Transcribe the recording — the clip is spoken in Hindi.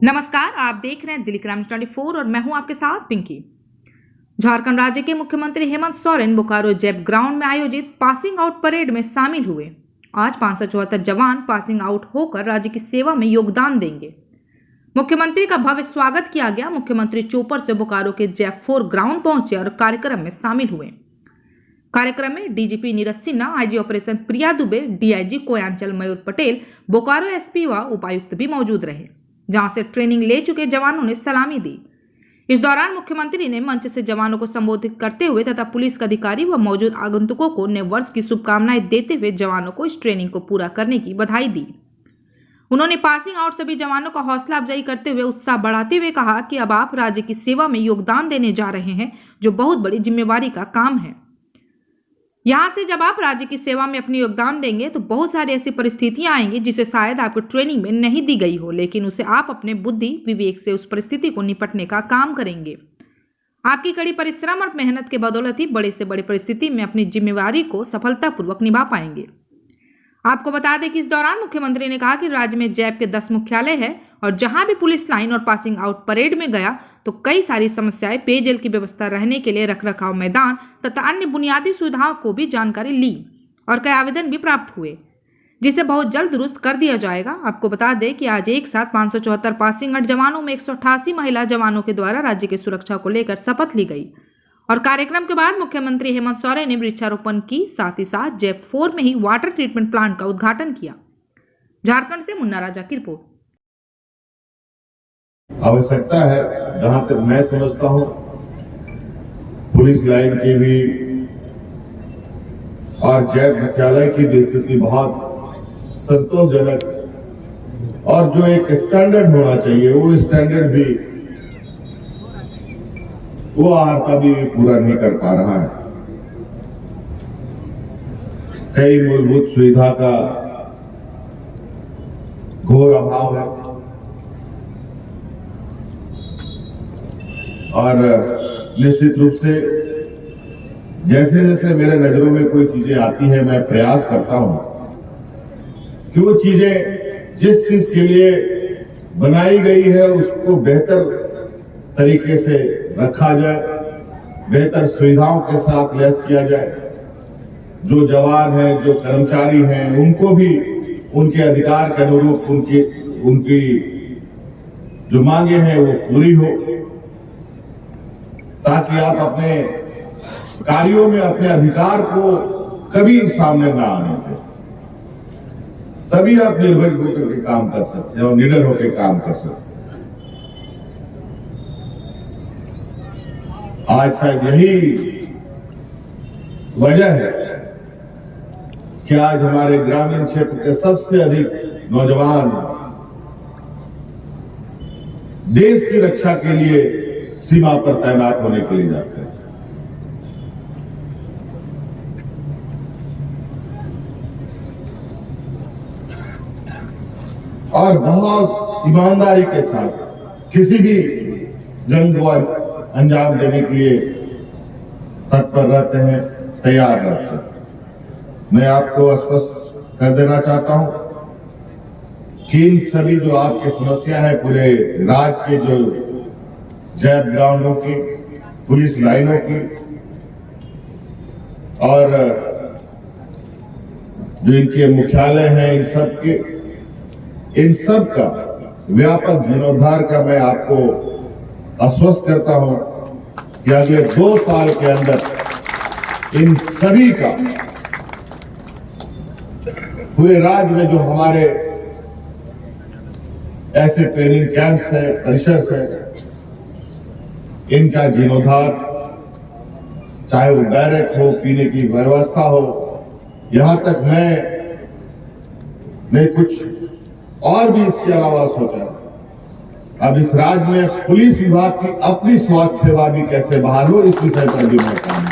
नमस्कार, आप देख रहे हैं दिल्ली क्राइम 24 और मैं हूं आपके साथ पिंकी। झारखंड राज्य के मुख्यमंत्री हेमंत सोरेन बोकारो जैप ग्राउंड में आयोजित पासिंग आउट परेड में शामिल हुए। आज 574 जवान पासिंग आउट होकर राज्य की सेवा में योगदान देंगे। मुख्यमंत्री का भव्य स्वागत किया गया। मुख्यमंत्री चोपर से बोकारो के जैप 4 ग्राउंड पहुंचे और कार्यक्रम में शामिल हुए। कार्यक्रम में DGP Neeraj Sinha, IG operation Priya Dubey, DIG Koyanchal Mayur Patel, Bokaro SP व उपायुक्त भी मौजूद रहे, जहां से ट्रेनिंग ले चुके जवानों ने सलामी दी। इस दौरान मुख्यमंत्री ने मंच से जवानों को संबोधित करते हुए तथा पुलिस अधिकारी व मौजूद आगंतुकों को नए वर्ष की शुभकामनाएं देते हुए जवानों को इस ट्रेनिंग को पूरा करने की बधाई दी। उन्होंने पासिंग आउट सभी जवानों का हौसला अफजाई करते हुए उत्साह बढ़ाते हुए कहा कि अब आप राज्य की सेवा में योगदान देने जा रहे हैं, जो बहुत बड़ी जिम्मेवारी का काम है। यहाँ से जब आप राज्य की सेवा में अपनी योगदान देंगे तो बहुत सारी ऐसी परिस्थितियां आएंगी जिसे शायद आपको ट्रेनिंग में नहीं दी गई हो, लेकिन उसे आप अपने बुद्धि विवेक से उस परिस्थिति को निपटने का काम करेंगे। आपकी कड़ी परिश्रम और मेहनत के बदौलत ही बड़े से बड़ी परिस्थिति में अपनी जिम्मेवारी को सफलतापूर्वक निभा पाएंगे। आपको बता दें कि इस दौरान मुख्यमंत्री ने कहा कि राज्य में जैप के 10 मुख्यालय है और जहां भी पुलिस लाइन और पासिंग आउट परेड में गया तो कई सारी समस्याएं, पेयजल की व्यवस्था, रहने के लिए रखरखाव मैदान तथा अन्य बुनियादी सुविधाओं को भी जानकारी ली और कई आवेदन भी प्राप्त हुए, जिसे बहुत जल्द दुरुस्त कर दिया जाएगा। आपको बता दें कि आज एक साथ 574 पासिंग आउट जवानों में 188 महिला जवानों के द्वारा राज्य की सुरक्षा को लेकर शपथ ली गई और कार्यक्रम के बाद मुख्यमंत्री हेमंत सोरेन ने वृक्षारोपण की, साथ ही साथ जैप 4 में ही वाटर ट्रीटमेंट प्लांट का उद्घाटन किया। झारखंड से मुन्ना राजा की रिपोर्ट। आवश्यकता है, जहां तक मैं समझता हूं, पुलिस लाइन की भी और जैप मुख्यालय की भी स्थिति बहुत संतोषजनक और जो एक स्टैंडर्ड होना चाहिए वो स्टैंडर्ड भी वो आहारता भी पूरा नहीं कर पा रहा है। कई मूलभूत सुविधा का घोर अभाव है और निश्चित रूप से जैसे जैसे मेरे नजरों में कोई चीजें आती है, मैं प्रयास करता हूं कि वो चीजें जिस चीज के लिए बनाई गई है उसको बेहतर तरीके से रखा जाए, बेहतर सुविधाओं के साथ लैस किया जाए। जो जवान हैं, जो कर्मचारी हैं, उनको भी उनके अधिकार के अनुरूप उनकी जो मांगे हैं वो पूरी हो, ताकि आप अपने कार्यों में अपने अधिकार को कभी सामने ना आने दें। तभी आप निर्भय होकर के काम कर सकते हैं और निडर होकर काम कर सकते हैं। आज शायद यही वजह है कि आज हमारे ग्रामीण क्षेत्र के सबसे अधिक नौजवान देश की रक्षा के लिए सीमा पर तैनात होने के लिए जाते हैं। और बहुत ईमानदारी के साथ किसी भी जंग को अंजाम देने के लिए तत्पर रहते हैं, तैयार रहते हैं। मैं आपको स्पष्ट कर देना चाहता हूं कि इन सभी जो आपकी समस्या है, पूरे राज्य के जो जैप ग्राउंडों की, पुलिस लाइनों की और जो इनके मुख्यालय हैं, इन सब का व्यापक जीर्णोद्धार का मैं आपको आश्वस्त करता हूं कि अगले 2 साल के अंदर इन सभी का पूरे राज्य में जो हमारे ऐसे ट्रेनिंग कैंप्स हैं, परिसर हैं, इनका जीर्णोद्धार, चाहे वो बैरक हो, पीने की व्यवस्था हो, यहां तक मैं कुछ और भी इसके अलावा सोचा। अब इस राज्य में पुलिस विभाग की अपनी स्वास्थ्य सेवा भी कैसे बहाल हो, इस विषय पर भी मैं काम